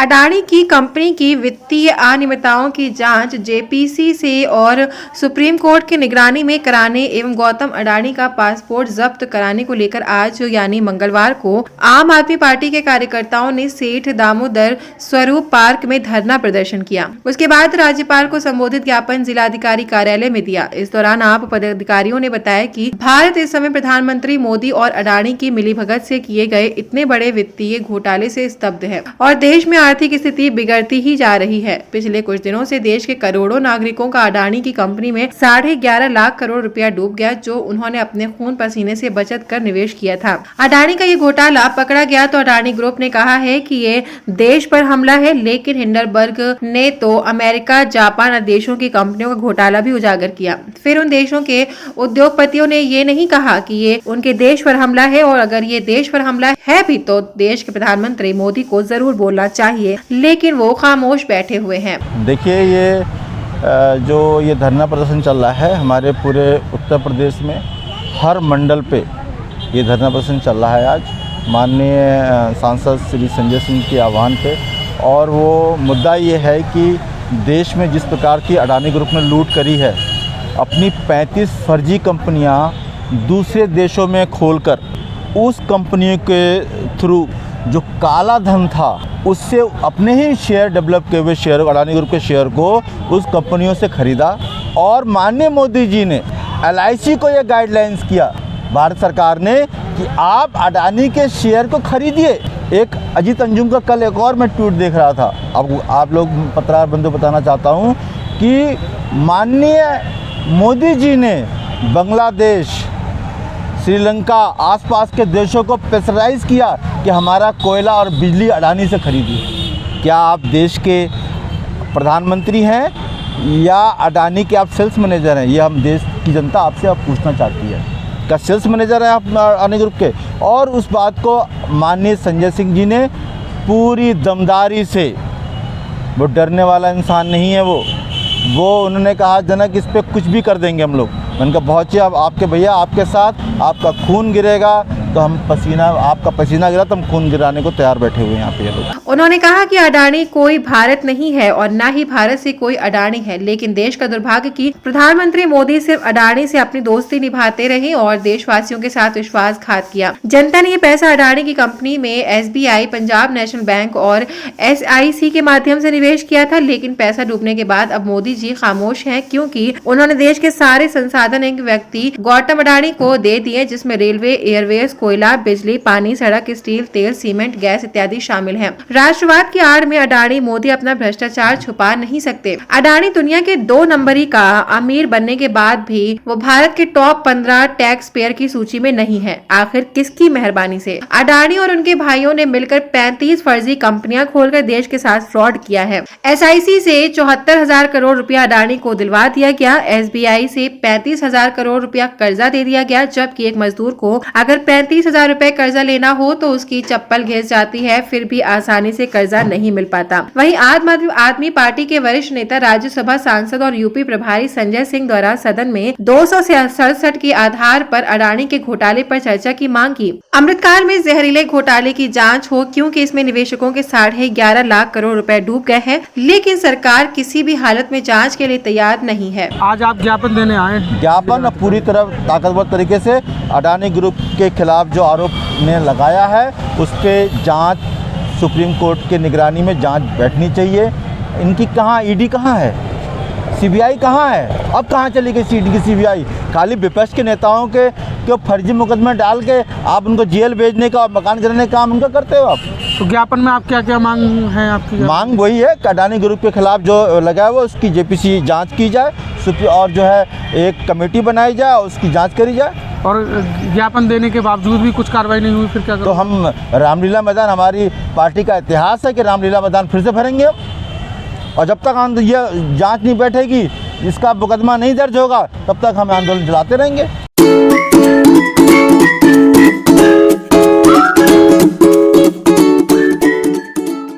अडानी की कंपनी की वित्तीय अनियमितताओं की जांच जेपीसी से और सुप्रीम कोर्ट की निगरानी में कराने एवं गौतम अडानी का पासपोर्ट जब्त कराने को लेकर आज यानी मंगलवार को आम आदमी पार्टी के कार्यकर्ताओं ने सेठ दामोदर स्वरूप पार्क में धरना प्रदर्शन किया। उसके बाद राज्यपाल को संबोधित ज्ञापन जिलाधिकारी कार्यालय में दिया। इस दौरान आप पदाधिकारियों ने बताया कि भारत इस समय प्रधानमंत्री मोदी और अडानी की मिलीभगत से किए गए इतने बड़े वित्तीय घोटाले से स्तब्ध है और देश में आर्थिक स्थिति बिगड़ती ही जा रही है। पिछले कुछ दिनों से देश के करोड़ों नागरिकों का अडानी की कंपनी में 11.5 लाख करोड़ रुपया डूब गया, जो उन्होंने अपने खून पसीने से बचत कर निवेश किया था। अडानी का ये घोटाला पकड़ा गया तो अडानी ग्रुप ने कहा है कि ये देश पर हमला है, लेकिन हिंडनबर्ग ने तो अमेरिका, जापान और देशों की कंपनियों का घोटाला भी उजागर किया। फिर उन देशों के उद्योगपतियों ने ये नहीं कहा कि ये उनके देश पर हमला है, और अगर ये देश पर हमला है भी तो देश के प्रधानमंत्री मोदी को जरूर बोलना चाहिए, लेकिन वो खामोश बैठे हुए हैं। देखिए, ये धरना प्रदर्शन चल रहा है हमारे पूरे उत्तर प्रदेश में, हर मंडल पे ये धरना प्रदर्शन चल रहा है आज माननीय सांसद श्री संजय सिंह के आह्वान पे। और वो मुद्दा ये है कि देश में जिस प्रकार की अडानी ग्रुप ने लूट करी है, अपनी 35 फर्जी कंपनियां दूसरे देशों में खोलकर उस कंपनियों के थ्रू जो काला धन था उससे अपने ही शेयर डेवलप किए हुए शेयर, अडानी ग्रुप के शेयर को उस कंपनियों से ख़रीदा। और माननीय मोदी जी ने LIC को ये गाइडलाइंस किया भारत सरकार ने कि आप अडानी के शेयर को खरीदिए। एक अजीत अंजुम का कल एक और मैं ट्वीट देख रहा था, अब आप लोग पत्रकार बंधु बताना चाहता हूँ कि माननीय मोदी जी ने बांग्लादेश, श्रीलंका, आसपास के देशों को प्रेशराइज किया कि हमारा कोयला और बिजली अडानी से खरीदिए। क्या आप देश के प्रधानमंत्री हैं या अडानी के आप सेल्स मैनेजर हैं? ये हम देश की जनता आपसे अब पूछना चाहती है। क्या सेल्स मैनेजर हैं आप अडानी ग्रुप के? और उस बात को माननीय संजय सिंह जी ने पूरी दमदारी से, वो डरने वाला इंसान नहीं है वो उन्होंने कहा जनक इस पे कुछ भी कर देंगे हम लोग। मैंने कहा बहुत ही, अब आपके भैया आपके साथ आपका खून गिरेगा तो हम आपका पसीना गिरा तो हम खून गिराने को तैयार बैठे हुए हैं यहाँ पे लोग। उन्होंने कहा कि अडानी कोई भारत नहीं है और न ही भारत से कोई अडानी है, लेकिन देश का दुर्भाग्य कि प्रधानमंत्री मोदी सिर्फ अडानी से अपनी दोस्ती निभाते रहे और देशवासियों के साथ विश्वासघात किया। जनता ने ये पैसा अडानी की कंपनी में SBI, पंजाब नेशनल बैंक और SIC के माध्यम से निवेश किया था, लेकिन पैसा डूबने के बाद अब मोदी जी खामोश हैं, क्योंकि उन्होंने देश के सारे संसाधन एक व्यक्ति गौतम अडानी को दे दिए, जिसमें रेलवे, एयरवेज, कोयला, बिजली, पानी, सड़क, स्टील, तेल, सीमेंट, गैस इत्यादि शामिल हैं। राष्ट्रवाद की आड़ में अडानी मोदी अपना भ्रष्टाचार छुपा नहीं सकते। अडानी दुनिया के 2 नंबरी का अमीर बनने के बाद भी वो भारत के टॉप 15 टैक्स पेयर की सूची में नहीं है। आखिर किसकी मेहरबानी से? अडानी और उनके भाइयों ने मिलकर 35 फर्जी कंपनियां खोलकर देश के साथ फ्रॉड किया है। SIC से 74,000 करोड़ रुपया अडानी को दिलवा दिया गया। SBI से 35,000 करोड़ रुपया कर्जा दे दिया गया, जबकि एक मजदूर को अगर 35,000 रुपए कर्जा लेना हो तो उसकी चप्पल घिस जाती है, फिर भी आसानी से कर्जा नहीं मिल पाता। वहीं आम आदमी पार्टी के वरिष्ठ नेता, राज्यसभा सांसद और यूपी प्रभारी संजय सिंह द्वारा सदन में 267 के आधार पर अडानी के घोटाले पर चर्चा की मांग की। अमृतकाल में जहरीले घोटाले की जांच हो, क्योंकि इसमें निवेशकों के 11.5 लाख करोड़ रुपए डूब गए हैं, लेकिन सरकार किसी भी हालत में जाँच के लिए तैयार नहीं है। आज आप ज्ञापन देने आए? ज्ञापन पूरी तरह ताकतवर तरीके से अडानी ग्रुप के खिलाफ जो आरोप ने लगाया है उस पे जांच, सुप्रीम कोर्ट के निगरानी में जांच बैठनी चाहिए। इनकी कहाँ ED कहाँ है, CBI कहाँ है? अब कहाँ चली गई ED की CBI? खाली विपक्ष के नेताओं के फर्जी मुकदमे डाल के आप उनको जेल भेजने का और मकान गिराने का काम उनका करते हो आप। तो ज्ञापन में आप क्या मांग है आपकी? मांग वही है कि अडानी ग्रुप के खिलाफ जो लगा हुआ उसकी JPC जांच की जाए और जो है एक कमेटी बनाई जाए, उसकी जांच करी जाए। और ज्ञापन देने के बावजूद भी कुछ कार्रवाई नहीं हुई, फिर क्या करें? तो हम रामलीला मैदान, हमारी पार्टी का इतिहास है कि रामलीला मैदान फिर से भरेंगे, और जब तक ये जांच नहीं बैठेगी, इसका मुकदमा नहीं दर्ज होगा, तब तक हम आंदोलन चलाते रहेंगे।